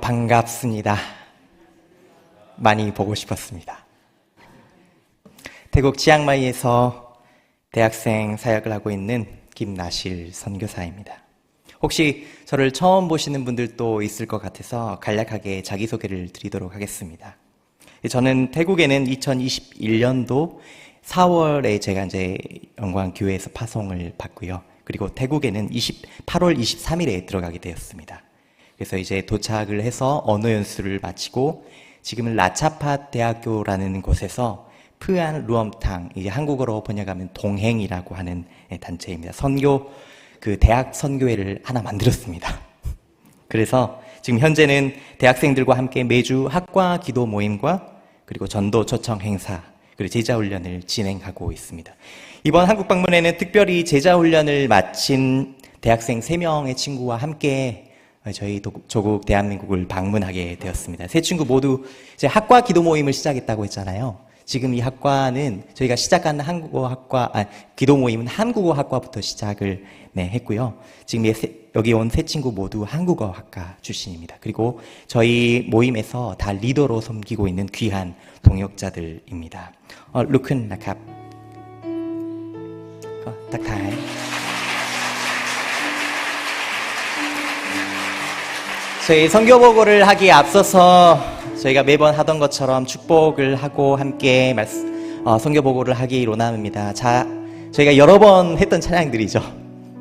반갑습니다. 많이 보고 싶었습니다. 태국 치앙마이에서 대학생 사역을 하고 있는 김나실 선교사입니다. 혹시 저를 처음 보시는 분들도 있을 것 같아서 간략하게 자기소개를 드리도록 하겠습니다. 저는 태국에는 2021년도 4월에 제가 이제 영광교회에서 파송을 받고요. 그리고 태국에는 8월 23일에 들어가게 되었습니다. 그래서 이제 도착을 해서 언어 연수를 마치고 지금은 라차팟 대학교라는 곳에서 푸안 루엄탕, 이제 한국어로 번역하면 동행이라고 하는 단체입니다. 대학 선교회를 하나 만들었습니다. 그래서 지금 현재는 대학생들과 함께 매주 학과 기도 모임과 그리고 전도 초청 행사, 그리고 제자 훈련을 진행하고 있습니다. 이번 한국 방문에는 특별히 제자 훈련을 마친 대학생 3명의 친구와 함께 저희 조국 대한민국을 방문하게 되었습니다. 세 친구 모두 이제 학과 기도 모임을 시작했다고 했잖아요. 지금 이 학과는 저희가 시작한 기도 모임은 한국어 학과부터 시작을 했고요. 지금 여기 온 세 친구 모두 한국어 학과 출신입니다. 그리고 저희 모임에서 다 리더로 섬기고 있는 귀한 동역자들입니다. 루큰 나캅 탁타이. 저희 선교보고를 하기에 앞서서 저희가 매번 하던 것처럼 축복을 하고 함께 선교보고를 하기 원합니다. 저희가 여러 번 했던 찬양들이죠.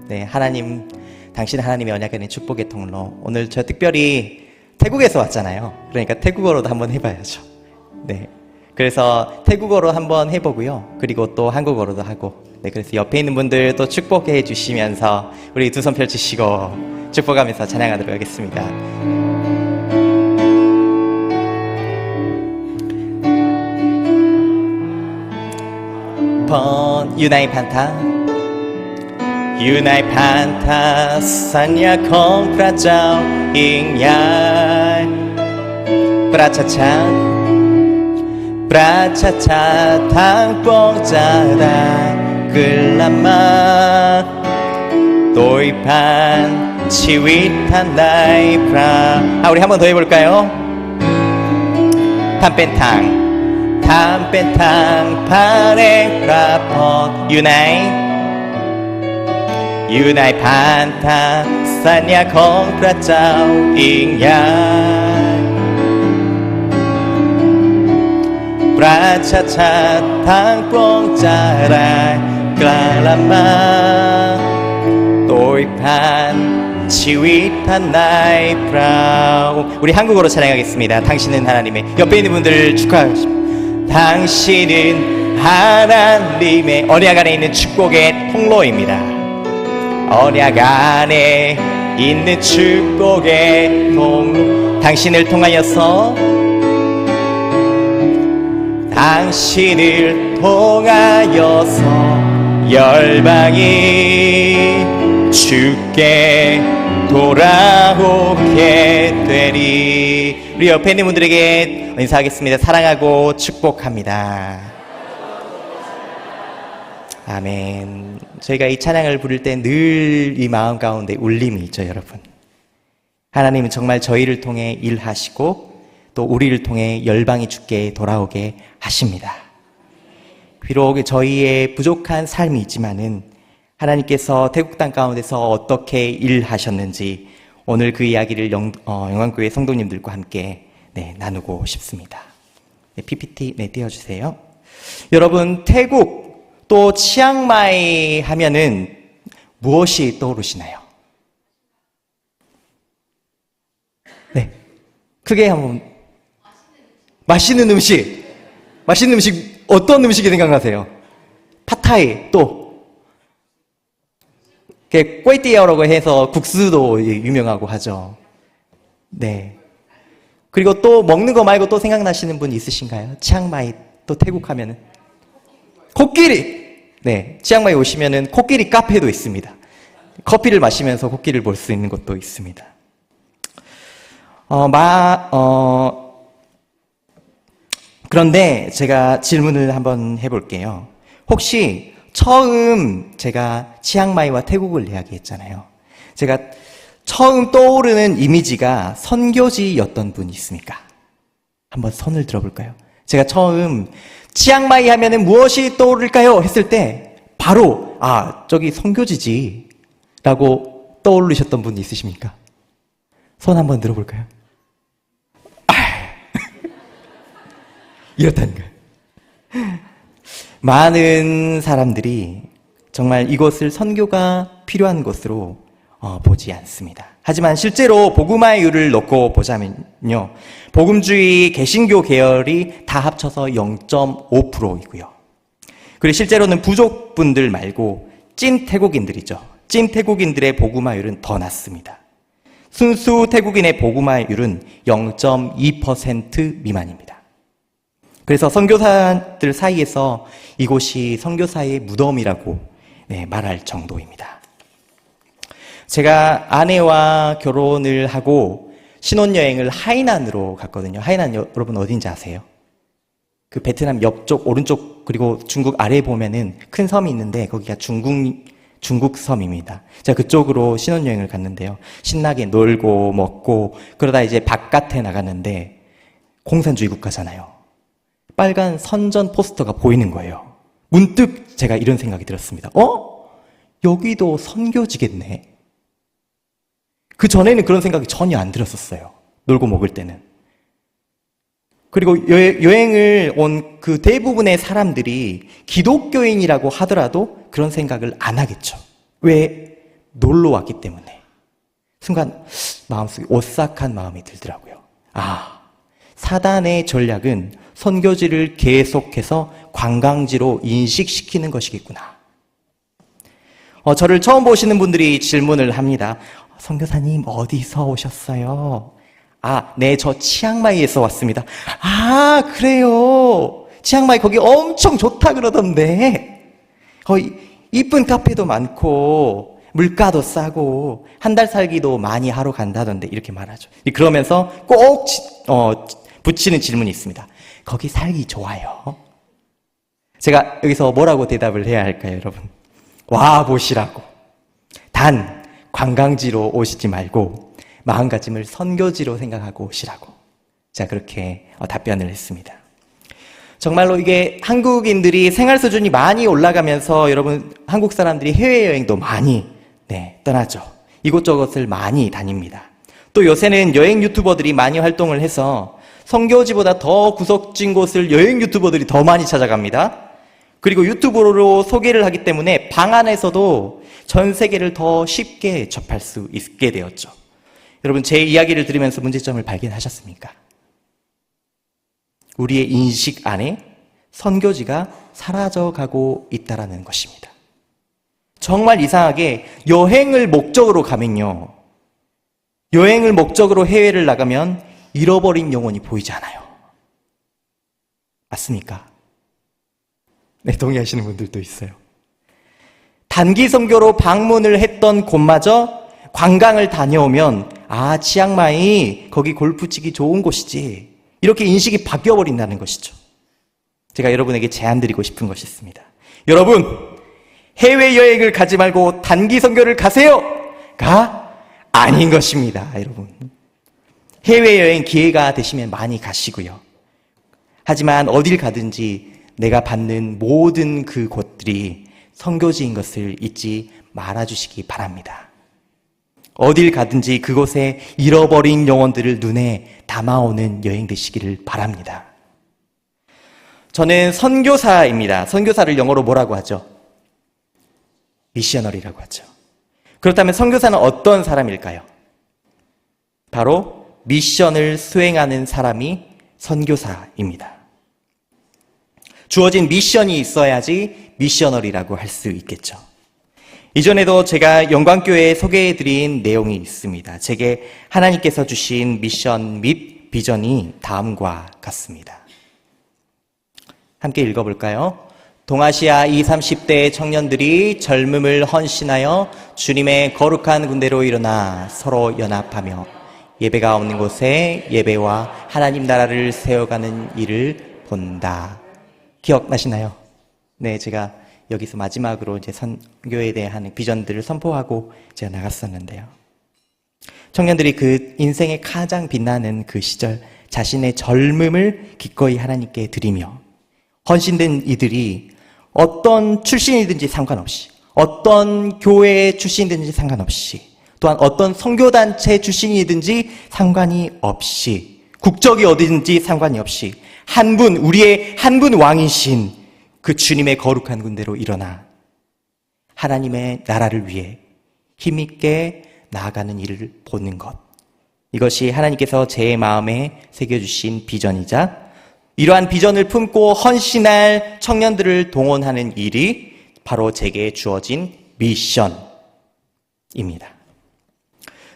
네, 하나님, 당신 하나님의 언약의 축복의 통로. 오늘 저 특별히 태국에서 왔잖아요. 그러니까 태국어로도 한번 해봐야죠. 네, 그래서 태국어로 한번 해보고요. 그리고 또 한국어로도 하고. 네, 그래서 옆에 있는 분들 또 축복해 주시면서 우리 두 손 펼치시고 축복하면서 찬양하도록 하겠습니다. Unai Panta Unai Panta สัญญาของพระเจ้ายิ่งใหญ่ประชาชาทั้งปวงจะได้ขึ้นละมาโดยผ่านชีวิตท่านได้พระ우리 한번 더 해볼까요? ท่านเป็นทางพาแรงพระพรอยู่ในผ่านทางสัญญาของพระเจ้ายิ่งใหญ่ประชาชาติทั้งปวงจะได้กล้าละมาโดยผ่านชีวิตท่านได้พระ 우리 한국어로 찬양하겠습니다. 당신은 하나님의 옆에 있는 분들 축하하십니다. 당신은 하나님의 언약 안에 있는 축복의 통로입니다. 언약 안에 있는 축복의 통로. 당신을 통하여서 열방이 주께 돌아오게 되리. 우리 옆에 있는 분들에게 인사하겠습니다. 사랑하고 축복합니다. 아멘. 저희가 이 찬양을 부를 때 늘 이 마음 가운데 울림이 있죠, 여러분. 하나님은 정말 저희를 통해 일하시고 또 우리를 통해 열방이 주께 돌아오게 하십니다. 비록 저희의 부족한 삶이 있지만은 하나님께서 태국 땅 가운데서 어떻게 일하셨는지 오늘 그 이야기를 영광교회 성도님들과 함께 나누고 싶습니다. PPT 띄워주세요. 여러분, 태국 또 치앙마이 하면은 무엇이 떠오르시나요? 네, 크게 한번. 맛있는 음식 어떤 음식이 생각나세요? 팟타이, 또 꿰띠아오라고 해서 국수도 유명하고 하죠. 네. 그리고 또 먹는 거 말고 또 생각나시는 분 있으신가요? 치앙마이 또 태국 하면은 코끼리. 네, 치앙마이 오시면은 코끼리 카페도 있습니다. 커피를 마시면서 코끼리를 볼 수 있는 것도 있습니다. 그런데 제가 질문을 한번 해볼게요. 혹시 처음 제가 치앙마이와 태국을 이야기했잖아요. 제가 처음 떠오르는 이미지가 선교지였던 분이 있습니까? 한번 손을 들어볼까요? 제가 처음 치앙마이 하면은 무엇이 떠오를까요? 했을 때 바로 저기 선교지지 라고 떠오르셨던 분 있으십니까? 손 한번 들어볼까요? 이렇다니까요. 많은 사람들이 정말 이것을 선교가 필요한 것으로 보지 않습니다. 하지만 실제로 복음화의 이유를 놓고 보자면요. 복음주의 개신교 계열이 다 합쳐서 0.5%이고요. 그리고 실제로는 부족분들 말고 찐 태국인들이죠. 찐 태국인들의 복음화율은 더 낮습니다. 순수 태국인의 복음화율은 0.2% 미만입니다. 그래서 선교사들 사이에서 이곳이 선교사의 무덤이라고 말할 정도입니다. 제가 아내와 결혼을 하고 신혼여행을 하이난으로 갔거든요. 하이난 여러분 어딘지 아세요? 그 베트남 옆쪽 오른쪽 그리고 중국 아래에 보면은 큰 섬이 있는데 거기가 중국 섬입니다. 제가 그쪽으로 신혼여행을 갔는데요. 신나게 놀고 먹고 그러다 이제 바깥에 나갔는데 공산주의 국가잖아요. 빨간 선전 포스터가 보이는 거예요. 문득 제가 이런 생각이 들었습니다. 여기도 선교지겠네. 그 전에는 그런 생각이 전혀 안 들었었어요. 놀고 먹을 때는. 그리고 여행을 온 그 대부분의 사람들이 기독교인이라고 하더라도 그런 생각을 안 하겠죠. 왜? 놀러 왔기 때문에. 순간 마음속에 오싹한 마음이 들더라고요. 사단의 전략은 선교지를 계속해서 관광지로 인식시키는 것이겠구나. 저를 처음 보시는 분들이 질문을 합니다. 선교사님 어디서 오셨어요? 네, 저 치앙마이에서 왔습니다. 그래요. 치앙마이 거기 엄청 좋다 그러던데. 이쁜 카페도 많고 물가도 싸고 한 달 살기도 많이 하러 간다던데 이렇게 말하죠. 그러면서 꼭 붙이는 질문이 있습니다. 거기 살기 좋아요? 제가 여기서 뭐라고 대답을 해야 할까요, 여러분? 와 보시라고. 단 관광지로 오시지 말고 마음가짐을 선교지로 생각하고 오시라고. 제가 그렇게 답변을 했습니다. 정말로 이게 한국인들이 생활 수준이 많이 올라가면서 여러분 한국 사람들이 해외여행도 많이 떠나죠. 이곳저곳을 많이 다닙니다. 또 요새는 여행 유튜버들이 많이 활동을 해서 선교지보다 더 구석진 곳을 여행 유튜버들이 더 많이 찾아갑니다. 그리고 유튜브로 소개를 하기 때문에 방 안에서도 전 세계를 더 쉽게 접할 수 있게 되었죠. 여러분 제 이야기를 들으면서 문제점을 발견하셨습니까? 우리의 인식 안에 선교지가 사라져가고 있다는 것입니다. 정말 이상하게 여행을 목적으로 가면요. 여행을 목적으로 해외를 나가면 잃어버린 영혼이 보이지 않아요. 맞습니까? 네, 동의하시는 분들도 있어요. 단기 선교로 방문을 했던 곳마저 관광을 다녀오면 치앙마이 거기 골프 치기 좋은 곳이지 이렇게 인식이 바뀌어버린다는 것이죠. 제가 여러분에게 제안드리고 싶은 것이 있습니다. 여러분 해외여행을 가지 말고 단기 선교를 가세요가 아닌 것입니다. 여러분 해외여행 기회가 되시면 많이 가시고요. 하지만 어딜 가든지 내가 받는 모든 그 곳들이 선교지인 것을 잊지 말아주시기 바랍니다. 어딜 가든지 그곳에 잃어버린 영혼들을 눈에 담아오는 여행 되시기를 바랍니다. 저는 선교사입니다. 선교사를 영어로 뭐라고 하죠? 미셔너리라고 하죠. 그렇다면 선교사는 어떤 사람일까요? 바로 미션을 수행하는 사람이 선교사입니다. 주어진 미션이 있어야지 미셔너리라고 할 수 있겠죠. 이전에도 제가 영광교회에 소개해드린 내용이 있습니다. 제게 하나님께서 주신 미션 및 비전이 다음과 같습니다. 함께 읽어볼까요? 동아시아 20, 30대 청년들이 젊음을 헌신하여 주님의 거룩한 군대로 일어나 서로 연합하며 예배가 없는 곳에 예배와 하나님 나라를 세워가는 일을 본다. 기억나시나요? 네, 제가 여기서 마지막으로 이제 선교에 대한 비전들을 선포하고 제가 나갔었는데요. 청년들이 그 인생의 가장 빛나는 그 시절 자신의 젊음을 기꺼이 하나님께 드리며 헌신된 이들이 어떤 출신이든지 상관없이, 어떤 교회 출신이든지 상관없이, 또한 어떤 선교단체 출신이든지 상관이 없이, 국적이 어디든지 상관이 없이 한 분, 우리의 한 분 왕이신 그 주님의 거룩한 군대로 일어나 하나님의 나라를 위해 힘있게 나아가는 일을 보는 것. 이것이 하나님께서 제 마음에 새겨주신 비전이자 이러한 비전을 품고 헌신할 청년들을 동원하는 일이 바로 제게 주어진 미션입니다.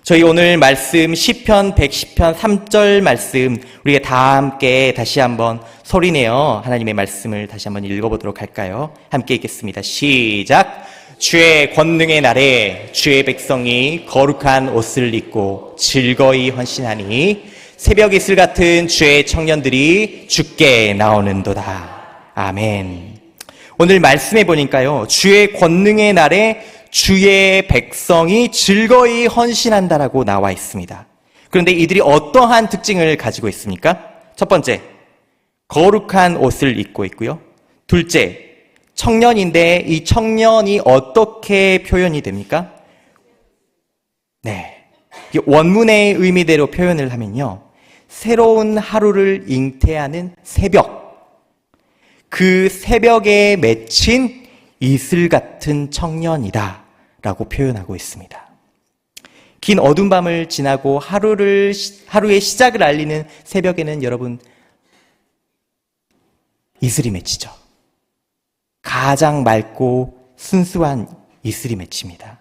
저희 오늘 말씀 시편 110편 3절 말씀 우리가 다 함께 다시 한번 소리내어 하나님의 말씀을 다시 한번 읽어보도록 할까요? 함께 읽겠습니다. 시작! 주의 권능의 날에 주의 백성이 거룩한 옷을 입고 즐거이 헌신하니 새벽 이슬 같은 주의 청년들이 주께 나오는도다. 아멘. 오늘 말씀해 보니까요, 주의 권능의 날에 주의 백성이 즐거이 헌신한다라고 나와 있습니다. 그런데 이들이 어떠한 특징을 가지고 있습니까? 첫 번째, 거룩한 옷을 입고 있고요. 둘째, 청년인데 이 청년이 어떻게 표현이 됩니까? 네, 원문의 의미대로 표현을 하면요, 새로운 하루를 잉태하는 새벽, 그 새벽에 맺힌 이슬 같은 청년이다 라고 표현하고 있습니다. 긴 어두운 밤을 지나고 하루의 시작을 알리는 새벽에는 여러분, 이슬이 맺히죠. 가장 맑고 순수한 이슬이 맺힙니다.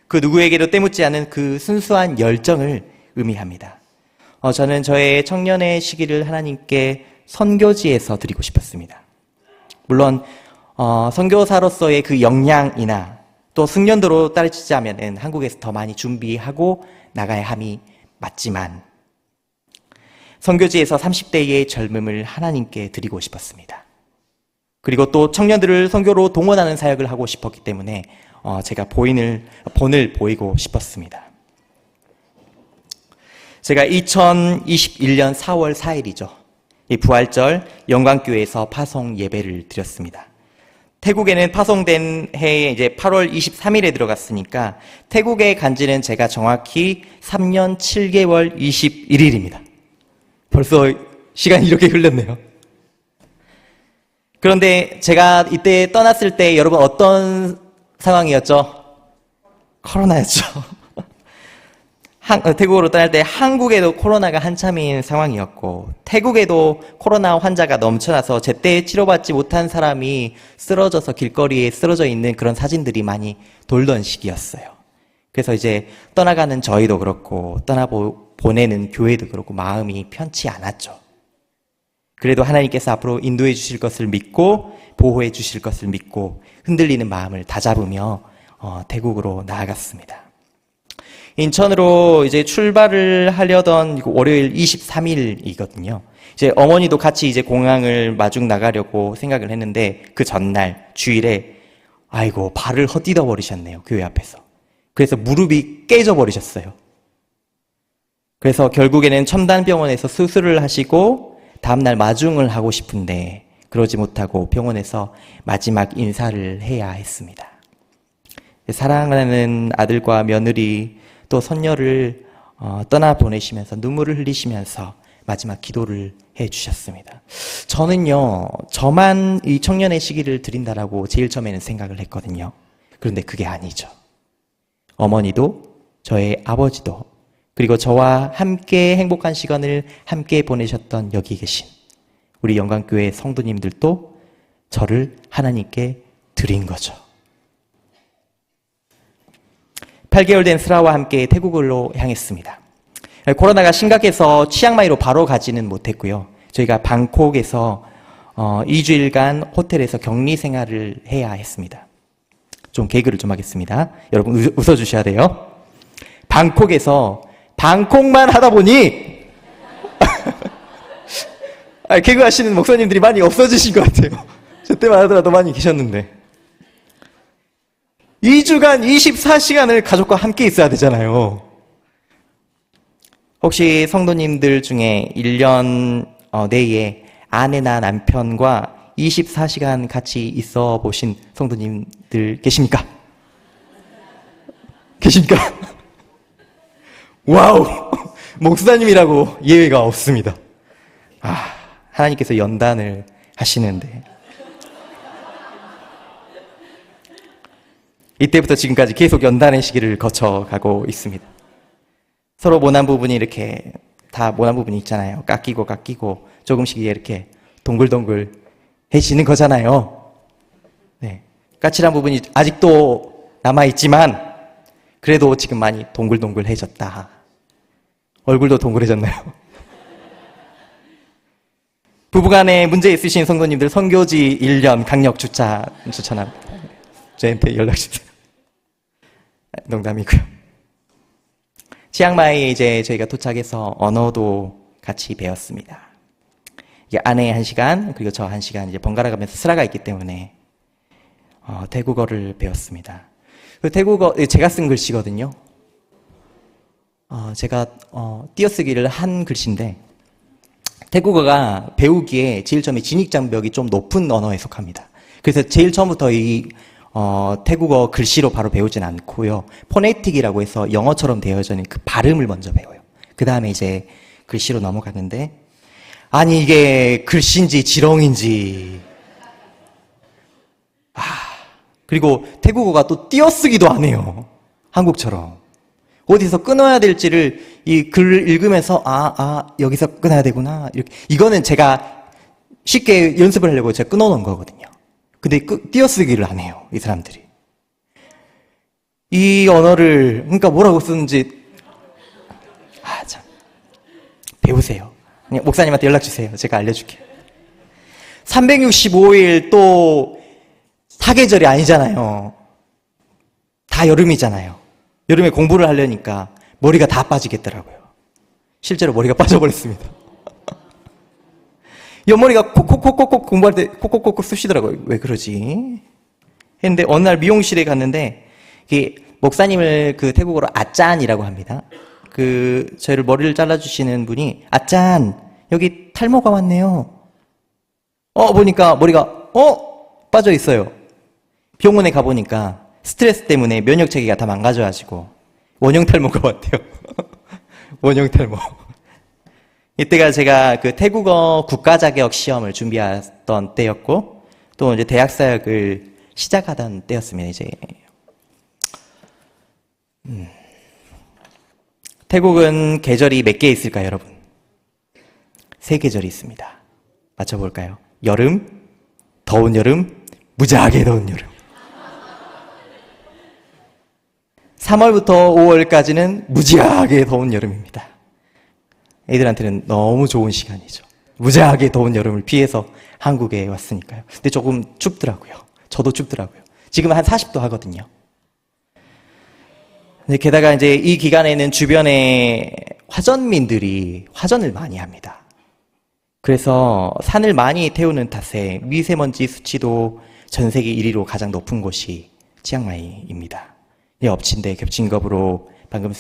그 누구에게도 때묻지 않은 그 순수한 열정을 의미합니다. 저는 저의 청년의 시기를 하나님께 선교지에서 드리고 싶었습니다. 물론 선교사로서의 그 역량이나 또 숙련도로 따지자면 한국에서 더 많이 준비하고 나가야 함이 맞지만 선교지에서 30대의 젊음을 하나님께 드리고 싶었습니다. 그리고 또 청년들을 선교로 동원하는 사역을 하고 싶었기 때문에 제가 본을 보이고 싶었습니다. 제가 2021년 4월 4일이죠. 이 부활절 영광교회에서 파송 예배를 드렸습니다. 태국에는 파송된 해에 이제 8월 23일에 들어갔으니까 태국에 간 지는 제가 정확히 3년 7개월 21일입니다. 벌써 시간이 이렇게 흘렀네요. 그런데 제가 이때 떠났을 때 여러분 어떤 상황이었죠? 코로나였죠. 태국으로 떠날 때 한국에도 코로나가 한참인 상황이었고 태국에도 코로나 환자가 넘쳐나서 제때 치료받지 못한 사람이 쓰러져서 길거리에 쓰러져 있는 그런 사진들이 많이 돌던 시기였어요. 그래서 이제 떠나가는 저희도 그렇고 보내는 교회도 그렇고 마음이 편치 않았죠. 그래도 하나님께서 앞으로 인도해 주실 것을 믿고 보호해 주실 것을 믿고 흔들리는 마음을 다잡으며 태국으로 나아갔습니다. 인천으로 이제 출발을 하려던 월요일 23일이거든요. 이제 어머니도 같이 이제 공항을 마중 나가려고 생각을 했는데 그 전날 주일에 아이고 발을 헛디뎌 버리셨네요. 교회 앞에서. 그래서 무릎이 깨져 버리셨어요. 그래서 결국에는 첨단병원에서 수술을 하시고 다음날 마중을 하고 싶은데 그러지 못하고 병원에서 마지막 인사를 해야 했습니다. 사랑하는 아들과 며느리 또 손녀를 떠나보내시면서 눈물을 흘리시면서 마지막 기도를 해주셨습니다. 저는요, 저만 이 청년의 시기를 드린다라고 제일 처음에는 생각을 했거든요. 그런데 그게 아니죠. 어머니도 저의 아버지도 그리고 저와 함께 행복한 시간을 함께 보내셨던 여기 계신 우리 영광교회 성도님들도 저를 하나님께 드린 거죠. 8개월 된 슬아와 함께 태국으로 향했습니다. 코로나가 심각해서 치앙마이로 바로 가지는 못했고요. 저희가 방콕에서 2주일간 호텔에서 격리 생활을 해야 했습니다. 좀 개그를 좀 하겠습니다. 여러분 웃어주셔야 돼요. 방콕만 하다 보니 개그 하시는 목사님들이 많이 없어지신 것 같아요. 저 때만 하더라도 많이 계셨는데 2주간 24시간을 가족과 함께 있어야 되잖아요. 혹시 성도님들 중에 1년 내에 아내나 남편과 24시간 같이 있어 보신 성도님들 계십니까? 계십니까? 와우! 목사님이라고 예외가 없습니다. 하나님께서 연단을 하시는데 이때부터 지금까지 계속 연단의 시기를 거쳐가고 있습니다. 서로 모난 부분이 이렇게 다 모난 부분이 있잖아요. 깎이고 조금씩 이렇게 동글동글해지는 거잖아요. 네. 까칠한 부분이 아직도 남아있지만 그래도 지금 많이 동글동글해졌다. 얼굴도 동글해졌나요? 부부간에 문제 있으신 성도님들 선교지 1년 강력 추천합니다. 저한테 연락주세요. 농담이고요. 치앙마이에 이제 저희가 도착해서 언어도 같이 배웠습니다. 이게 아내 1시간 그리고 저 1시간 이제 번갈아 가면서 슬라가 있기 때문에 태국어를 배웠습니다. 그 태국어 제가 쓴 글씨거든요. 제가 띄어쓰기를 한 글씨인데 태국어가 배우기에 제일 처음에 진입장벽이 좀 높은 언어에 속합니다. 그래서 제일 처음부터 이 태국어 글씨로 바로 배우진 않고요. 포네틱이라고 해서 영어처럼 되어져 있는 그 발음을 먼저 배워요. 그 다음에 이제 글씨로 넘어가는데 아니 이게 글씨인지 지렁인지 그리고 태국어가 또 띄어쓰기도 안 해요. 한국처럼. 어디서 끊어야 될지를 이 글을 읽으면서 여기서 끊어야 되구나. 이렇게. 이거는 제가 쉽게 연습을 하려고 제가 끊어놓은 거거든요. 근데 띄어쓰기를 안 해요. 이 사람들이. 이 언어를 그러니까 뭐라고 쓰는지 참 배우세요. 그냥 목사님한테 연락 주세요. 제가 알려줄게요. 365일 또 사계절이 아니잖아요. 다 여름이잖아요. 여름에 공부를 하려니까 머리가 다 빠지겠더라고요. 실제로 머리가 빠져버렸습니다. 옆머리가 콕콕콕콕 공부할 때 콕콕콕콕 쑤시더라고요. 왜 그러지? 했는데 어느 날 미용실에 갔는데 목사님을 그 태국어로 아짠이라고 합니다. 저희를 머리를 잘라주시는 분이 아짠 여기 탈모가 왔네요. 보니까 머리가 빠져 있어요. 병원에 가보니까 스트레스 때문에 면역 체계가 다 망가져가지고 원형 탈모가 왔대요. 원형 탈모. 이때가 제가 그 태국어 국가 자격 시험을 준비하던 때였고 또 이제 대학 사역을 시작하던 때였습니다. 이제 태국은 계절이 몇 개 있을까요, 여러분? 3계절이 있습니다. 맞춰볼까요? 여름, 더운 여름, 무지하게 더운 여름. 3월부터 5월까지는 무지하게 더운 여름입니다. 애들한테는 너무 좋은 시간이죠. 무지하게 더운 여름을 피해서 한국에 왔으니까요. 근데 조금 춥더라고요. 저도 춥더라고요. 지금 한 40도 하거든요. 근데 게다가 이제 이 기간에는 주변에 화전민들이 화전을 많이 합니다. 그래서 산을 많이 태우는 탓에 미세먼지 수치도 전 세계 1위로 가장 높은 곳이 치앙마이입니다. 엎친 데 겹친 겁으로 방금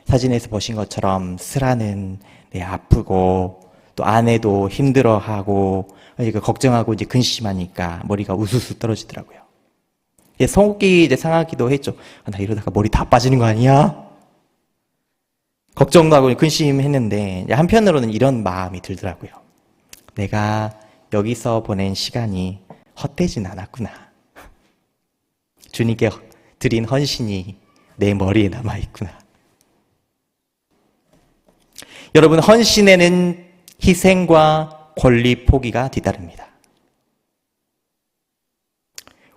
사진에서 보신 것처럼 슬하는 아프고 또 아내도 힘들어하고 걱정하고 이제 근심하니까 머리가 우수수 떨어지더라고요. 속이 이제 상하기도 했죠. 나 이러다가 머리 다 빠지는 거 아니야? 걱정도 하고 근심했는데 한편으로는 이런 마음이 들더라고요. 내가 여기서 보낸 시간이 헛되진 않았구나. 주님께 드린 헌신이 내 머리에 남아있구나. 여러분, 헌신에는 희생과 권리 포기가 뒤따릅니다.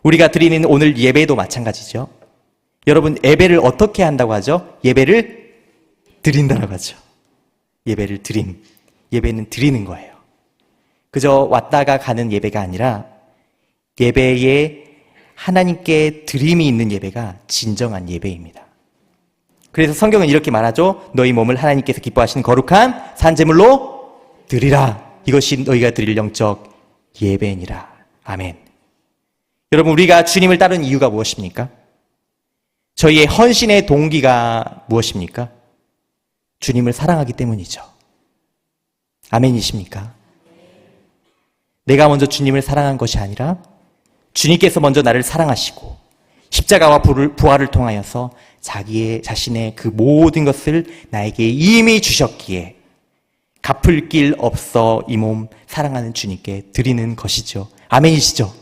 우리가 드리는 오늘 예배도 마찬가지죠. 여러분, 예배를 어떻게 한다고 하죠? 예배를 드린다라고 하죠. 예배를 드림. 예배는 드리는 거예요. 그저 왔다가 가는 예배가 아니라 예배에 하나님께 드림이 있는 예배가 진정한 예배입니다. 그래서 성경은 이렇게 말하죠. 너희 몸을 하나님께서 기뻐하시는 거룩한 산제물로 드리라. 이것이 너희가 드릴 영적 예배니라. 아멘. 여러분, 우리가 주님을 따르는 이유가 무엇입니까? 저희의 헌신의 동기가 무엇입니까? 주님을 사랑하기 때문이죠. 아멘이십니까? 내가 먼저 주님을 사랑한 것이 아니라 주님께서 먼저 나를 사랑하시고 십자가와 부활을 통하여서 자신의 그 모든 것을 나에게 이미 주셨기에 갚을 길 없어 이 몸 사랑하는 주님께 드리는 것이죠. 아멘이시죠?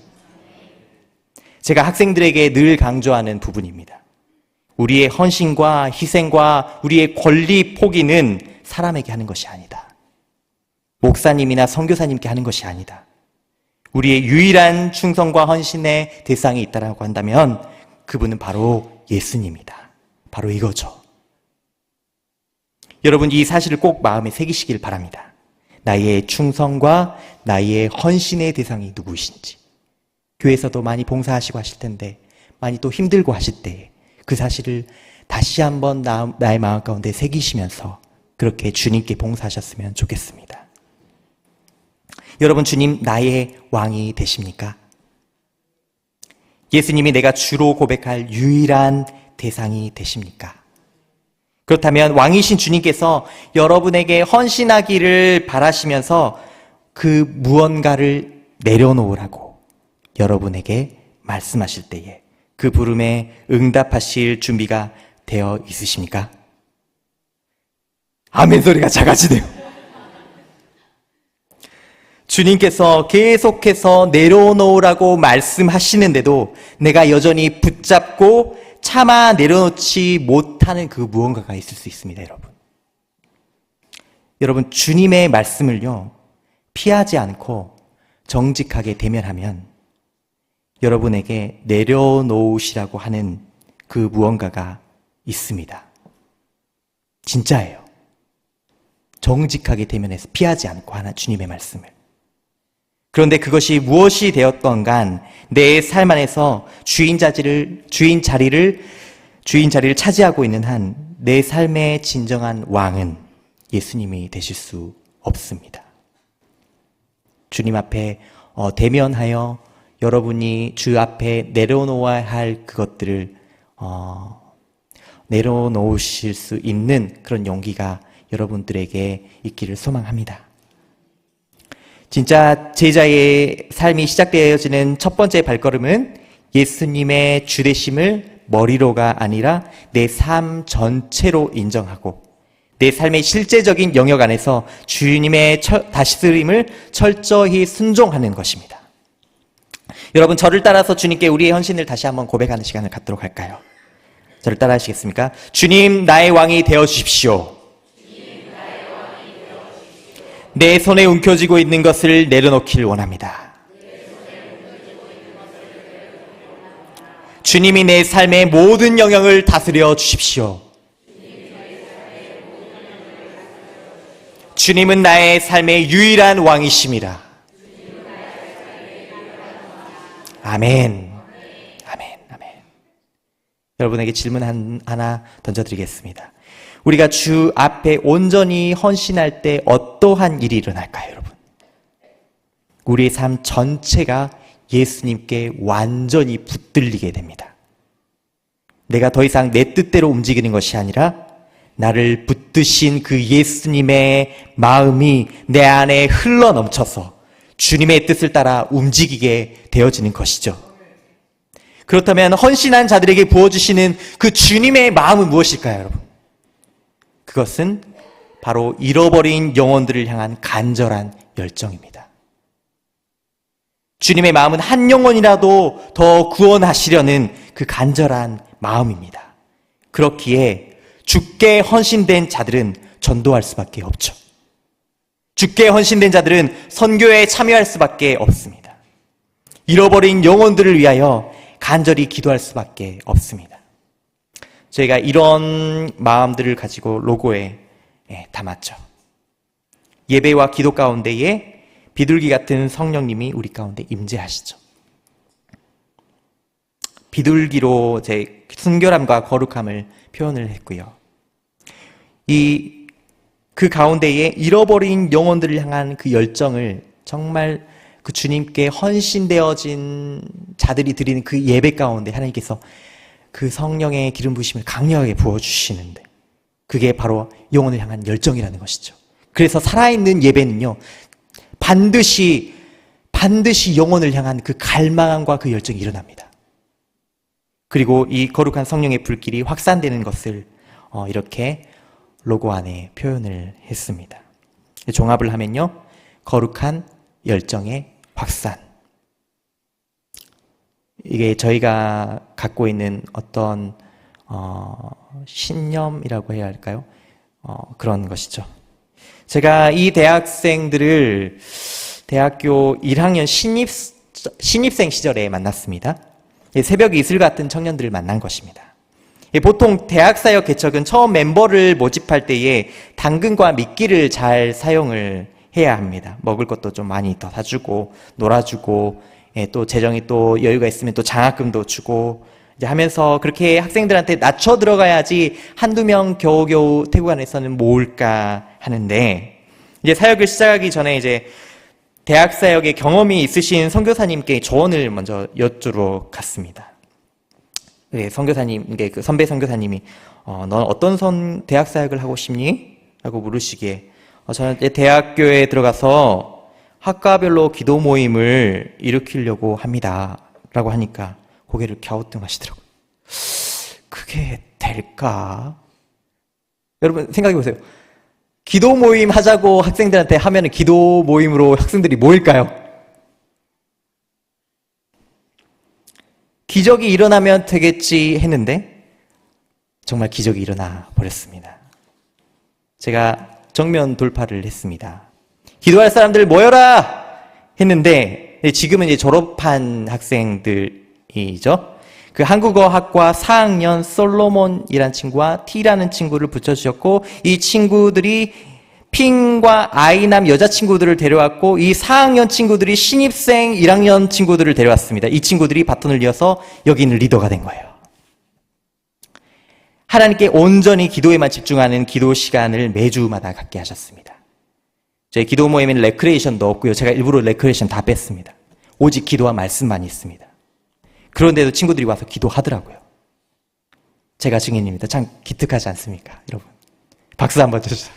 제가 학생들에게 늘 강조하는 부분입니다. 우리의 헌신과 희생과 우리의 권리 포기는 사람에게 하는 것이 아니다. 목사님이나 선교사님께 하는 것이 아니다. 우리의 유일한 충성과 헌신의 대상이 있다라고 한다면 그분은 바로 예수님이다. 바로 이거죠. 여러분, 이 사실을 꼭 마음에 새기시길 바랍니다. 나의 충성과 나의 헌신의 대상이 누구이신지. 교회에서도 많이 봉사하시고 하실 텐데 많이 또 힘들고 하실 때 그 사실을 다시 한번 나의 마음 가운데 새기시면서 그렇게 주님께 봉사하셨으면 좋겠습니다. 여러분, 주님 나의 왕이 되십니까? 예수님이 내가 주로 고백할 유일한 대상이 되십니까? 그렇다면 왕이신 주님께서 여러분에게 헌신하기를 바라시면서 그 무언가를 내려놓으라고 여러분에게 말씀하실 때에 그 부름에 응답하실 준비가 되어 있으십니까? 아멘 소리가 작아지네요. 주님께서 계속해서 내려놓으라고 말씀하시는데도 내가 여전히 붙잡고 차마 내려놓지 못하는 그 무언가가 있을 수 있습니다, 여러분. 여러분, 주님의 말씀을요, 피하지 않고 정직하게 대면하면 여러분에게 내려놓으시라고 하는 그 무언가가 있습니다. 진짜예요. 정직하게 대면해서 피하지 않고 하나 주님의 말씀을. 그런데 그것이 무엇이 되었던 간 내 삶 안에서 주인 자리를 차지하고 있는 한 내 삶의 진정한 왕은 예수님이 되실 수 없습니다. 주님 앞에 대면하여 여러분이 주 앞에 내려놓아야 할 그것들을 내려놓으실 수 있는 그런 용기가 여러분들에게 있기를 소망합니다. 진짜 제자의 삶이 시작되어지는 첫 번째 발걸음은 예수님의 주되심을 머리로가 아니라 내 삶 전체로 인정하고 내 삶의 실제적인 영역 안에서 주님의 다스림을 철저히 순종하는 것입니다. 여러분, 저를 따라서 주님께 우리의 헌신을 다시 한번 고백하는 시간을 갖도록 할까요? 저를 따라 하시겠습니까? 주님, 나의 왕이 되어주십시오. 내 손에 움켜쥐고 있는 것을 내려놓기를 원합니다. 주님이 내 삶의 모든 영역을 다스려 주십시오. 주님은 나의 삶의 유일한 왕이십니다. 아멘. 아멘. 아멘. 여러분에게 질문 하나 던져드리겠습니다. 우리가 주 앞에 온전히 헌신할 때 어떠한 일이 일어날까요, 여러분? 우리의 삶 전체가 예수님께 완전히 붙들리게 됩니다. 내가 더 이상 내 뜻대로 움직이는 것이 아니라 나를 붙드신 그 예수님의 마음이 내 안에 흘러 넘쳐서 주님의 뜻을 따라 움직이게 되어지는 것이죠. 그렇다면 헌신한 자들에게 부어주시는 그 주님의 마음은 무엇일까요, 여러분? 그것은 바로 잃어버린 영혼들을 향한 간절한 열정입니다. 주님의 마음은 한 영혼이라도 더 구원하시려는 그 간절한 마음입니다. 그렇기에 주께 헌신된 자들은 전도할 수밖에 없죠. 주께 헌신된 자들은 선교에 참여할 수밖에 없습니다. 잃어버린 영혼들을 위하여 간절히 기도할 수밖에 없습니다. 저희가 이런 마음들을 가지고 로고에 담았죠. 예배와 기도 가운데에 비둘기 같은 성령님이 우리 가운데 임재하시죠. 비둘기로 제 순결함과 거룩함을 표현을 했고요. 그 가운데에 잃어버린 영혼들을 향한 그 열정을 정말 그 주님께 헌신되어진 자들이 드리는 그 예배 가운데 하나님께서 그 성령의 기름 부으심을 강력하게 부어주시는데 그게 바로 영혼을 향한 열정이라는 것이죠. 그래서 살아있는 예배는요, 반드시 영혼을 향한 그 갈망과 그 열정이 일어납니다. 그리고 이 거룩한 성령의 불길이 확산되는 것을 이렇게 로고 안에 표현을 했습니다. 종합을 하면요, 거룩한 열정의 확산. 이게 저희가 갖고 있는 어떤 신념이라고 해야 할까요? 그런 것이죠. 제가 이 대학생들을 대학교 1학년 신입생 시절에 만났습니다. 새벽 이슬 같은 청년들을 만난 것입니다. 보통 대학사역 개척은 처음 멤버를 모집할 때에 당근과 미끼를 잘 사용을 해야 합니다. 먹을 것도 좀 많이 더 사주고 놀아주고, 또 재정이 또 여유가 있으면 또 장학금도 주고 이제 하면서 그렇게 학생들한테 낮춰 들어가야지 한두 명 겨우겨우 태국 안에서는 모을까 하는데, 이제 사역을 시작하기 전에 이제 대학 사역에 경험이 있으신 선교사님께 조언을 먼저 여쭈러 갔습니다. 네, 선교사님께 그 선배 선교사님이 넌 어떤 대학 사역을 하고 싶니? 라고 물으시기에 저는 이제 대학교에 들어가서 학과별로 기도 모임을 일으키려고 합니다. 라고 하니까 고개를 갸우뚱하시더라고요. 그게 될까? 여러분 생각해 보세요. 기도 모임 하자고 학생들한테 하면은 기도 모임으로 학생들이 모일까요? 기적이 일어나면 되겠지 했는데 정말 기적이 일어나 버렸습니다. 제가 정면 돌파를 했습니다. 기도할 사람들 모여라! 했는데 지금은 이제 졸업한 학생들이죠. 그 한국어학과 4학년 솔로몬이라는 친구와 T라는 친구를 붙여주셨고, 이 친구들이 핑과 아이남 여자친구들을 데려왔고, 이 4학년 친구들이 신입생 1학년 친구들을 데려왔습니다. 이 친구들이 바톤을 이어서 여기 있는 리더가 된 거예요. 하나님께 온전히 기도에만 집중하는 기도 시간을 매주마다 갖게 하셨습니다. 저희 기도 모임에는 레크레이션도 없고요. 제가 일부러 레크레이션 다 뺐습니다. 오직 기도와 말씀만 있습니다. 그런데도 친구들이 와서 기도하더라고요. 제가 증인입니다. 참 기특하지 않습니까, 여러분? 박수 한번 쳐주세요.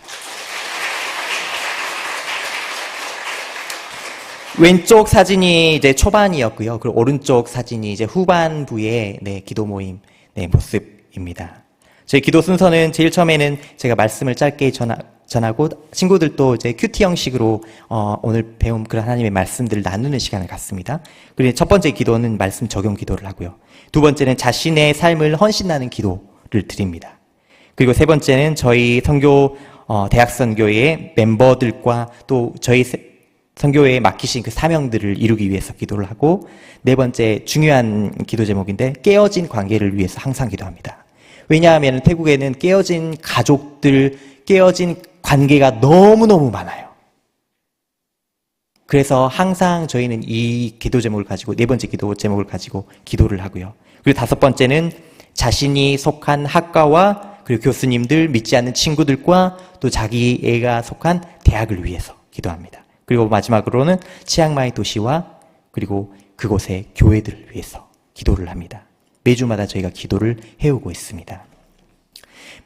왼쪽 사진이 이제 초반이었고요. 그리고 오른쪽 사진이 이제 후반부의 기도 모임 모습입니다. 저희 기도 순서는 제일 처음에는 제가 말씀을 짧게 전하고 친구들도 이제 큐티 형식으로 오늘 배운 그런 하나님의 말씀들을 나누는 시간을 갖습니다. 그리고 첫 번째 기도는 말씀 적용 기도를 하고요. 두 번째는 자신의 삶을 헌신하는 기도를 드립니다. 그리고 세 번째는 저희 선교 대학 선교의 멤버들과 또 저희 선교회에 맡기신 그 사명들을 이루기 위해서 기도를 하고, 네 번째 중요한 기도 제목인데 깨어진 관계를 위해서 항상 기도합니다. 왜냐하면 태국에는 깨어진 가족들, 깨어진 관계가 너무너무 많아요. 그래서 항상 저희는 이 기도 제목을 가지고, 네 번째 기도 제목을 가지고 기도를 하고요. 그리고 다섯 번째는 자신이 속한 학과와 그리고 교수님들, 믿지 않는 친구들과 또 자기 애가 속한 대학을 위해서 기도합니다. 그리고 마지막으로는 치앙마이 도시와 그리고 그곳의 교회들을 위해서 기도를 합니다. 매주마다 저희가 기도를 해오고 있습니다.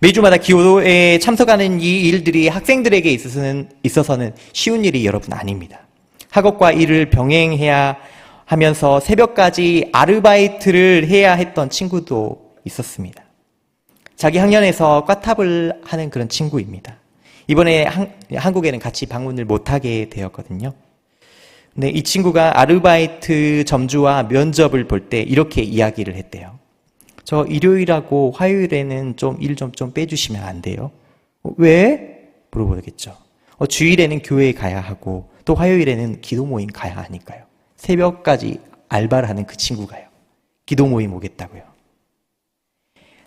매주마다 기도에 참석하는 이 일들이 학생들에게 있어서는 쉬운 일이 여러분 아닙니다. 학업과 일을 병행해야 하면서 새벽까지 아르바이트를 해야 했던 친구도 있었습니다. 자기 학년에서 꽈탑을 하는 그런 친구입니다. 이번에 한국에는 같이 방문을 못하게 되었거든요. 근데 이 친구가 아르바이트 점주와 면접을 볼 때 이렇게 이야기를 했대요. 저 일요일하고 화요일에는 좀 일 좀 빼주시면 안 돼요? 왜? 물어보겠죠. 주일에는 교회에 가야 하고 또 화요일에는 기도 모임 가야 하니까요. 새벽까지 알바를 하는 그 친구가요. 기도 모임 오겠다고요.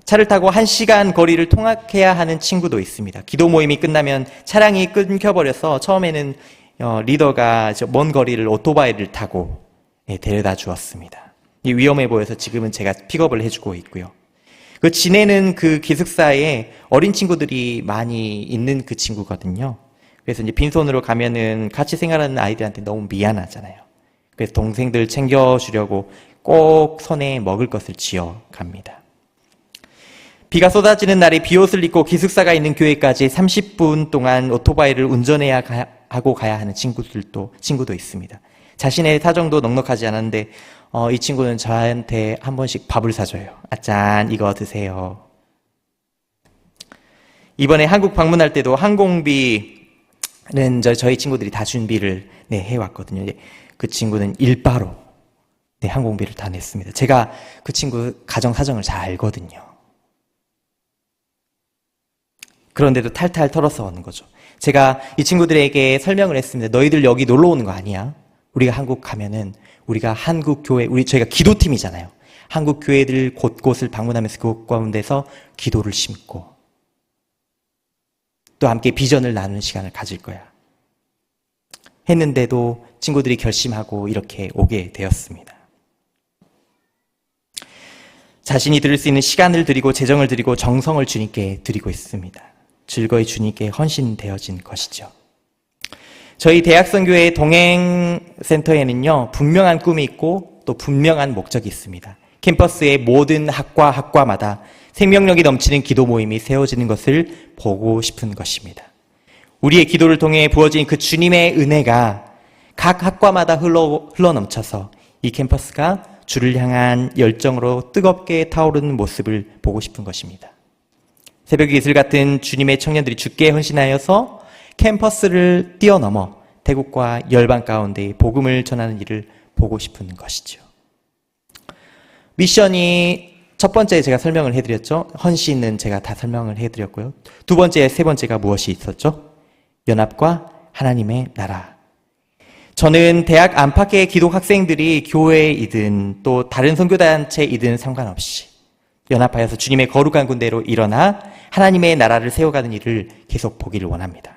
차를 타고 1시간 거리를 통학해야 하는 친구도 있습니다. 기도 모임이 끝나면 차량이 끊겨버려서 처음에는 리더가 먼 거리를 오토바이를 타고 데려다 주었습니다. 위험해 보여서 지금은 제가 픽업을 해주고 있고요. 그 지내는 그 기숙사에 어린 친구들이 많이 있는 그 친구거든요. 그래서 이제 빈손으로 가면은 같이 생활하는 아이들한테 너무 미안하잖아요. 그래서 동생들 챙겨주려고 꼭 손에 먹을 것을 쥐어 갑니다. 비가 쏟아지는 날에 비옷을 입고 기숙사가 있는 교회까지 30분 동안 오토바이를 하고 가야 하는 친구도 있습니다. 자신의 사정도 넉넉하지 않았는데 이 친구는 저한테 한 번씩 밥을 사줘요. 짠, 이거 드세요. 이번에 한국 방문할 때도 항공비는 저희 친구들이 다 준비를 해왔거든요. 그 친구는 일바로 항공비를 다 냈습니다. 제가 그 친구 가정 사정을 잘 알거든요. 그런데도 탈탈 털어서 오는 거죠. 제가 이 친구들에게 설명을 했습니다. 너희들 여기 놀러 오는 거 아니야. 우리가 한국 가면은 우리가 한국 교회, 저희가 기도팀이잖아요. 한국 교회들 곳곳을 방문하면서 그 가운데서 기도를 심고 또 함께 비전을 나누는 시간을 가질 거야. 했는데도 친구들이 결심하고 이렇게 오게 되었습니다. 자신이 드릴 수 있는 시간을 드리고 재정을 드리고 정성을 주님께 드리고 있습니다. 즐거이 주님께 헌신되어진 것이죠. 저희 대학선교회 동행센터에는요, 분명한 꿈이 있고 또 분명한 목적이 있습니다. 캠퍼스의 모든 학과마다 생명력이 넘치는 기도 모임이 세워지는 것을 보고 싶은 것입니다. 우리의 기도를 통해 부어진 그 주님의 은혜가 각 학과마다 흘러넘쳐서 이 캠퍼스가 주를 향한 열정으로 뜨겁게 타오르는 모습을 보고 싶은 것입니다. 새벽의 이슬 같은 주님의 청년들이 주께 헌신하여서 캠퍼스를 뛰어넘어 태국과 열방 가운데 복음을 전하는 일을 보고 싶은 것이죠. 미션이 첫 번째 제가 설명을 해드렸죠. 헌신은 제가 다 설명을 해드렸고요. 두 번째, 세 번째가 무엇이 있었죠? 연합과 하나님의 나라. 저는 대학 안팎의 기독 학생들이 교회이든 또 다른 선교단체이든 상관없이 연합하여서 주님의 거룩한 군대로 일어나 하나님의 나라를 세워가는 일을 계속 보기를 원합니다.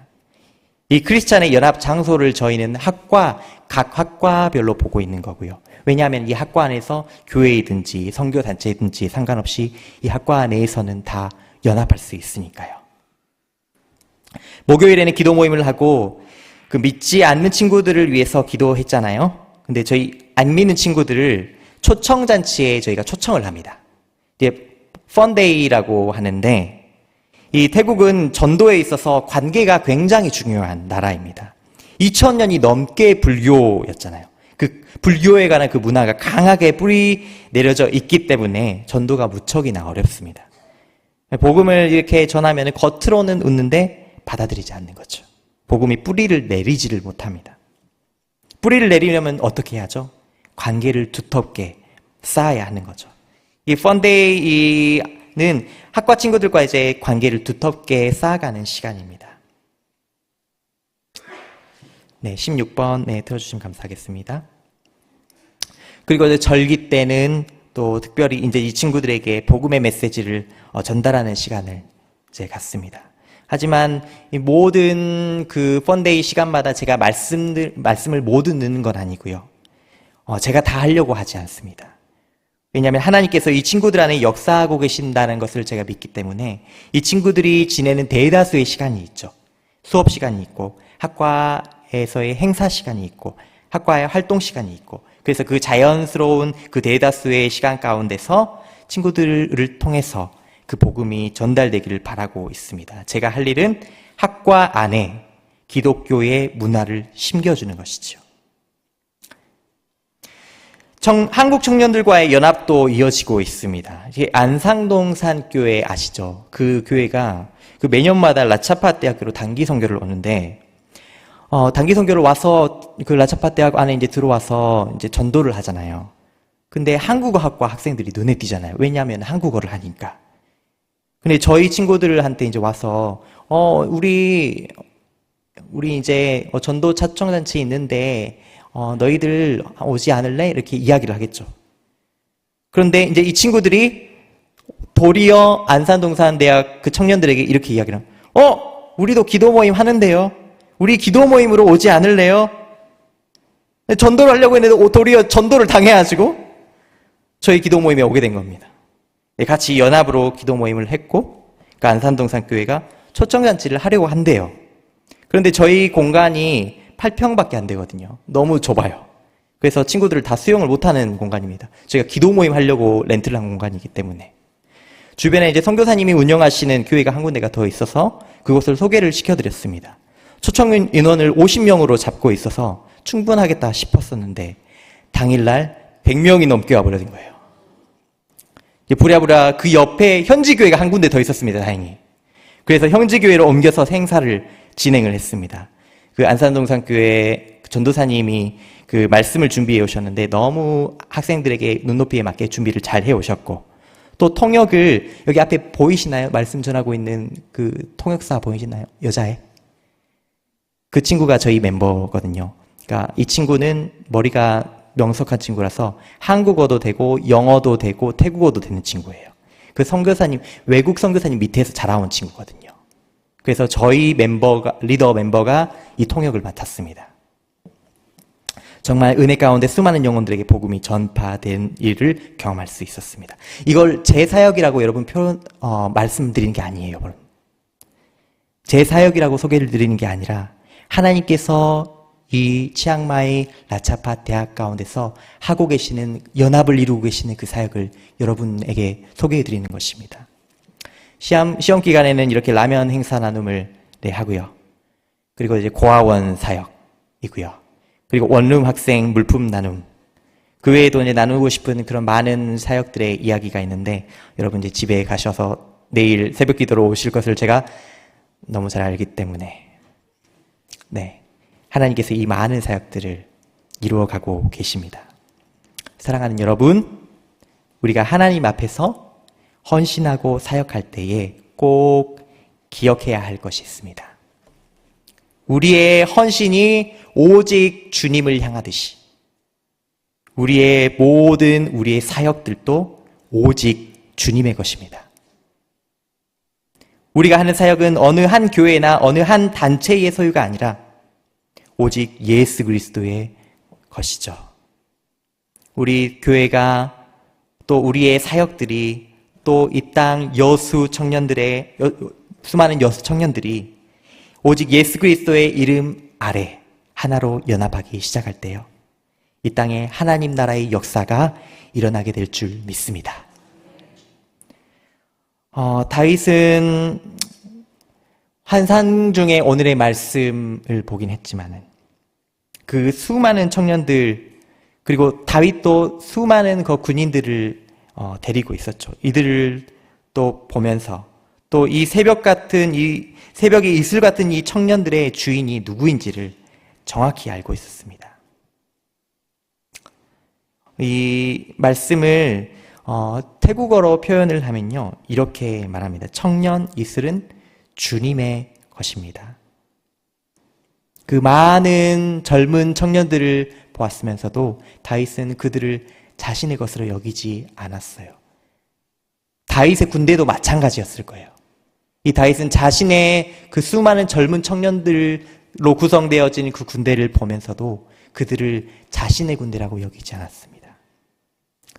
이 크리스찬의 연합 장소를 저희는 각 학과별로 보고 있는 거고요. 왜냐하면 이 학과 안에서 교회이든지 선교단체이든지 상관없이 이 학과 내에서는 다 연합할 수 있으니까요. 목요일에는 기도 모임을 하고 그 믿지 않는 친구들을 위해서 기도했잖아요. 근데 저희 안 믿는 친구들을 초청잔치에 저희가 초청을 합니다. 펀데이라고 하는데 이 태국은 전도에 있어서 관계가 굉장히 중요한 나라입니다. 2000년이 넘게 불교였잖아요. 그 불교에 관한 그 문화가 강하게 뿌리 내려져 있기 때문에 전도가 무척이나 어렵습니다. 복음을 이렇게 전하면 겉으로는 웃는데 받아들이지 않는 거죠. 복음이 뿌리를 내리지를 못합니다. 뿌리를 내리려면 어떻게 해야죠? 관계를 두텁게 쌓아야 하는 거죠. 이 펀데이는 학과 친구들과 이제 관계를 두텁게 쌓아가는 시간입니다. 네, 16번 틀어주시면 감사하겠습니다. 그리고 이제 절기 때는 또 특별히 이제 이 친구들에게 복음의 메시지를 전달하는 시간을 이제 갖습니다. 하지만 이 모든 그 펀데이 시간마다 제가 말씀을 모두 넣는 건 아니고요. 제가 다 하려고 하지 않습니다. 왜냐하면 하나님께서 이 친구들 안에 역사하고 계신다는 것을 제가 믿기 때문에 이 친구들이 지내는 대다수의 시간이 있죠. 수업 시간이 있고 학과에서의 행사 시간이 있고 학과의 활동 시간이 있고 그래서 그 자연스러운 그 대다수의 시간 가운데서 친구들을 통해서 그 복음이 전달되기를 바라고 있습니다. 제가 할 일은 학과 안에 기독교의 문화를 심겨주는 것이죠. 한국 청년들과의 연합도 이어지고 있습니다. 안상동산 교회 아시죠? 그 교회가 그 매년마다 라차파 대학교로 단기 선교를 오는데 단기 선교를 와서 그 라차파 대학 안에 이제 들어와서 이제 전도를 하잖아요. 근데 한국어학과 학생들이 눈에 띄잖아요. 왜냐하면 한국어를 하니까. 근데 저희 친구들한테 이제 와서 우리 이제 전도 차청단체 있는데 너희들 오지 않을래? 이렇게 이야기를 하겠죠. 그런데 이제 이 친구들이 도리어 안산동산대학 그 청년들에게 이렇게 이야기를 합니다. 우리도 기도 모임 하는데요. 우리 기도 모임으로 오지 않을래요? 전도를 하려고 했는데 도리어 전도를 당해가지고 저희 기도 모임에 오게 된 겁니다. 같이 연합으로 기도 모임을 했고 그 안산동산 교회가 초청잔치를 하려고 한대요. 그런데 저희 공간이 8평밖에 안 되거든요. 너무 좁아요. 그래서 친구들을 다 수용을 못하는 공간입니다. 저희가 기도 모임 하려고 렌트를 한 공간이기 때문에 주변에 이제 선교사님이 운영하시는 교회가 한 군데가 더 있어서 그곳을 소개를 시켜드렸습니다. 초청 인원을 50명으로 잡고 있어서 충분하겠다 싶었었는데 당일날 100명이 넘게 와버린 거예요. 부랴부랴 그 옆에 현지 교회가 한 군데 더 있었습니다. 다행히. 그래서 현지 교회로 옮겨서 행사를 진행을 했습니다. 그 안산동산교회 전도사님이 그 말씀을 준비해 오셨는데 너무 학생들에게 눈높이에 맞게 준비를 잘 해 오셨고, 또 통역을 여기 앞에 보이시나요? 말씀 전하고 있는 그 통역사 보이시나요? 여자애. 그 친구가 저희 멤버거든요. 그러니까 이 친구는 머리가 명석한 친구라서 한국어도 되고 영어도 되고 태국어도 되는 친구예요. 그 선교사님, 외국 선교사님 밑에서 자라온 친구거든요. 그래서 저희 리더 멤버가 이 통역을 맡았습니다. 정말 은혜 가운데 수많은 영혼들에게 복음이 전파된 일을 경험할 수 있었습니다. 이걸 제 사역이라고 여러분 말씀드리는 게 아니에요, 여러분. 제 사역이라고 소개를 드리는 게 아니라 하나님께서 이 치앙마이 라차파 대학 가운데서 하고 계시는, 연합을 이루고 계시는 그 사역을 여러분에게 소개해 드리는 것입니다. 시험 기간에는 이렇게 라면 행사 나눔을 하고요. 그리고 이제 고아원 사역이고요. 그리고 원룸 학생 물품 나눔. 그 외에도 이제 나누고 싶은 그런 많은 사역들의 이야기가 있는데, 여러분 이제 집에 가셔서 내일 새벽 기도로 오실 것을 제가 너무 잘 알기 때문에, 하나님께서 이 많은 사역들을 이루어가고 계십니다. 사랑하는 여러분, 우리가 하나님 앞에서 헌신하고 사역할 때에 꼭 기억해야 할 것이 있습니다. 우리의 헌신이 오직 주님을 향하듯이 우리의 사역들도 오직 주님의 것입니다. 우리가 하는 사역은 어느 한 교회나 어느 한 단체의 소유가 아니라 오직 예수 그리스도의 것이죠. 우리 교회가, 또 우리의 사역들이, 또 이 땅 수많은 여수 청년들이 오직 예수 그리스도의 이름 아래 하나로 연합하기 시작할 때요, 이 땅에 하나님 나라의 역사가 일어나게 될 줄 믿습니다. 다윗은 환상 중에 오늘의 말씀을 보긴 했지만은 그 수많은 청년들, 그리고 다윗도 수많은 그 군인들을 데리고 있었죠. 이들을 또 보면서 또 이 새벽의 이슬 같은 이 청년들의 주인이 누구인지를 정확히 알고 있었습니다. 이 말씀을 태국어로 표현을 하면요, 이렇게 말합니다. 청년 이슬은 주님의 것입니다. 그 많은 젊은 청년들을 보았으면서도 다윗은 그들을 자신의 것으로 여기지 않았어요. 다윗의 군대도 마찬가지였을 거예요. 이 다윗은 자신의 그 수많은 젊은 청년들로 구성되어진 그 군대를 보면서도 그들을 자신의 군대라고 여기지 않았습니다.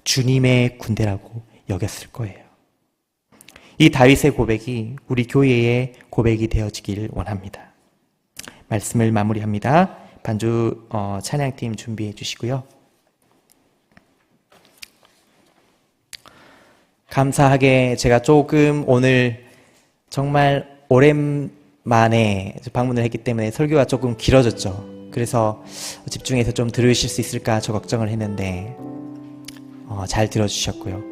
주님의 군대라고 여겼을 거예요. 이 다윗의 고백이 우리 교회의 고백이 되어지길 원합니다. 말씀을 마무리합니다. 반주 찬양팀 준비해 주시고요. 감사하게 제가 조금 오늘 정말 오랜만에 방문을 했기 때문에 설교가 조금 길어졌죠. 그래서 집중해서 좀 들으실 수 있을까 저 걱정을 했는데 잘 들어주셨고요.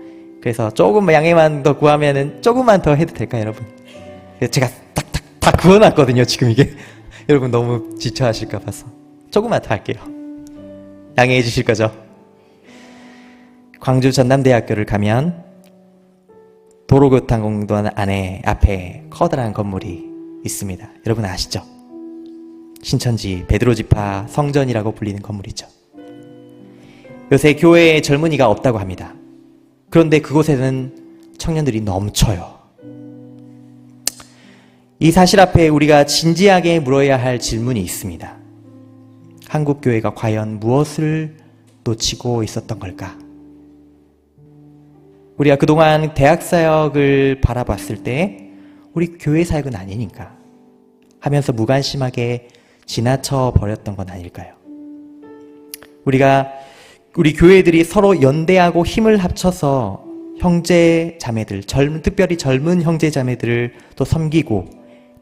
그래서 조금 양해만 더 구하면은 조금만 더 해도 될까요, 여러분? 제가 딱딱 다 구워놨거든요, 지금 이게. 여러분 너무 지쳐하실까 봐서 조금만 더 할게요. 양해해 주실 거죠? 광주 전남대학교를 가면 도로교통공단 앞에 커다란 건물이 있습니다. 여러분 아시죠? 신천지 베드로지파 성전이라고 불리는 건물이죠. 요새 교회에 젊은이가 없다고 합니다. 그런데 그곳에는 청년들이 넘쳐요. 이 사실 앞에 우리가 진지하게 물어야 할 질문이 있습니다. 한국 교회가 과연 무엇을 놓치고 있었던 걸까? 우리가 그동안 대학 사역을 바라봤을 때 우리 교회 사역은 아니니까 하면서 무관심하게 지나쳐 버렸던 건 아닐까요? 우리 교회들이 서로 연대하고 힘을 합쳐서 형제 자매들, 특별히 젊은 형제 자매들을 또 섬기고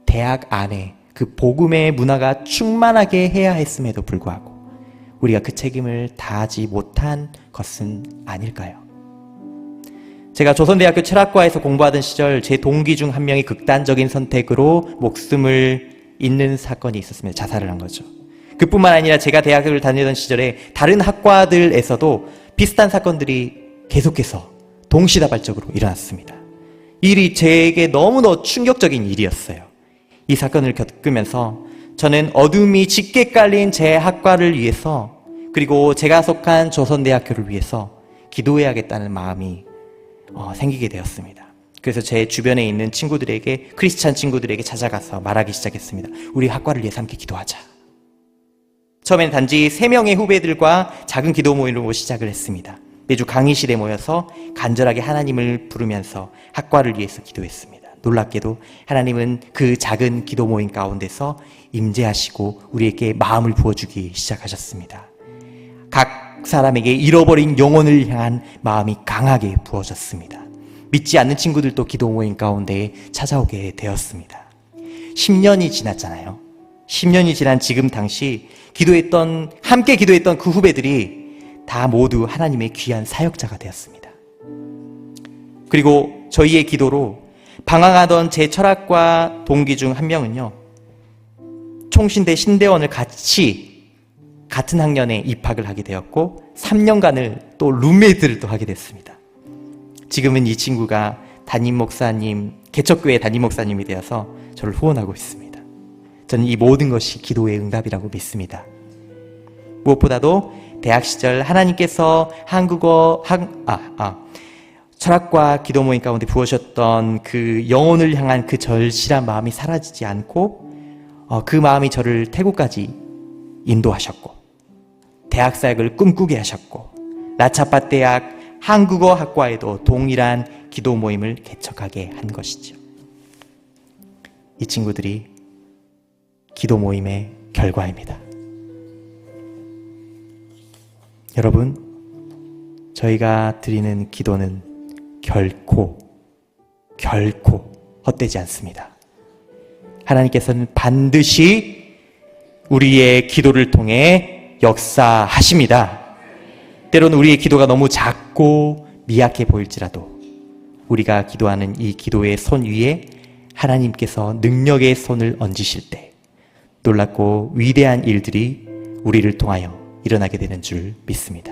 대학 안에 그 복음의 문화가 충만하게 해야 했음에도 불구하고 우리가 그 책임을 다하지 못한 것은 아닐까요? 제가 조선대학교 철학과에서 공부하던 시절 제 동기 중 한 명이 극단적인 선택으로 목숨을 잃는 사건이 있었습니다. 자살을 한 거죠. 그뿐만 아니라 제가 대학을 다니던 시절에 다른 학과들에서도 비슷한 사건들이 계속해서 동시다발적으로 일어났습니다. 이 일이 제게 너무나 충격적인 일이었어요. 이 사건을 겪으면서 저는 어둠이 짙게 깔린 제 학과를 위해서 그리고 제가 속한 조선대학교를 위해서 기도해야겠다는 마음이 생기게 되었습니다. 그래서 제 주변에 있는 친구들에게, 크리스찬 친구들에게 찾아가서 말하기 시작했습니다. 우리 학과를 위해서 함께 기도하자. 처음엔 단지 3명의 후배들과 작은 기도 모임으로 시작을 했습니다. 매주 강의실에 모여서 간절하게 하나님을 부르면서 학과를 위해서 기도했습니다. 놀랍게도 하나님은 그 작은 기도 모임 가운데서 임재하시고 우리에게 마음을 부어주기 시작하셨습니다. 각 사람에게 잃어버린 영혼을 향한 마음이 강하게 부어졌습니다. 믿지 않는 친구들도 기도 모임 가운데 찾아오게 되었습니다. 10년이 지났잖아요. 10년이 지난 지금 당시 함께 기도했던 그 후배들이 다 모두 하나님의 귀한 사역자가 되었습니다. 그리고 저희의 기도로 방황하던 제 철학과 동기 중 한 명은요, 총신대 신대원을 같은 학년에 입학을 하게 되었고 3년간을 또 룸메이트를 또 하게 됐습니다. 지금은 이 친구가 개척교회 담임 목사님이 되어서 저를 후원하고 있습니다. 저는 이 모든 것이 기도의 응답이라고 믿습니다. 무엇보다도 대학 시절 하나님께서 철학과 기도 모임 가운데 부으셨던 그 영혼을 향한 그 절실한 마음이 사라지지 않고 그 마음이 저를 태국까지 인도하셨고 대학 사역을 꿈꾸게 하셨고 라차파 대학 한국어 학과에도 동일한 기도 모임을 개척하게 한 것이죠. 이 친구들이 기도 모임의 결과입니다. 여러분, 저희가 드리는 기도는 결코 헛되지 않습니다. 하나님께서는 반드시 우리의 기도를 통해 역사하십니다. 때로는 우리의 기도가 너무 작고 미약해 보일지라도 우리가 기도하는 이 기도의 손 위에 하나님께서 능력의 손을 얹으실 때 놀랍고 위대한 일들이 우리를 통하여 일어나게 되는 줄 믿습니다.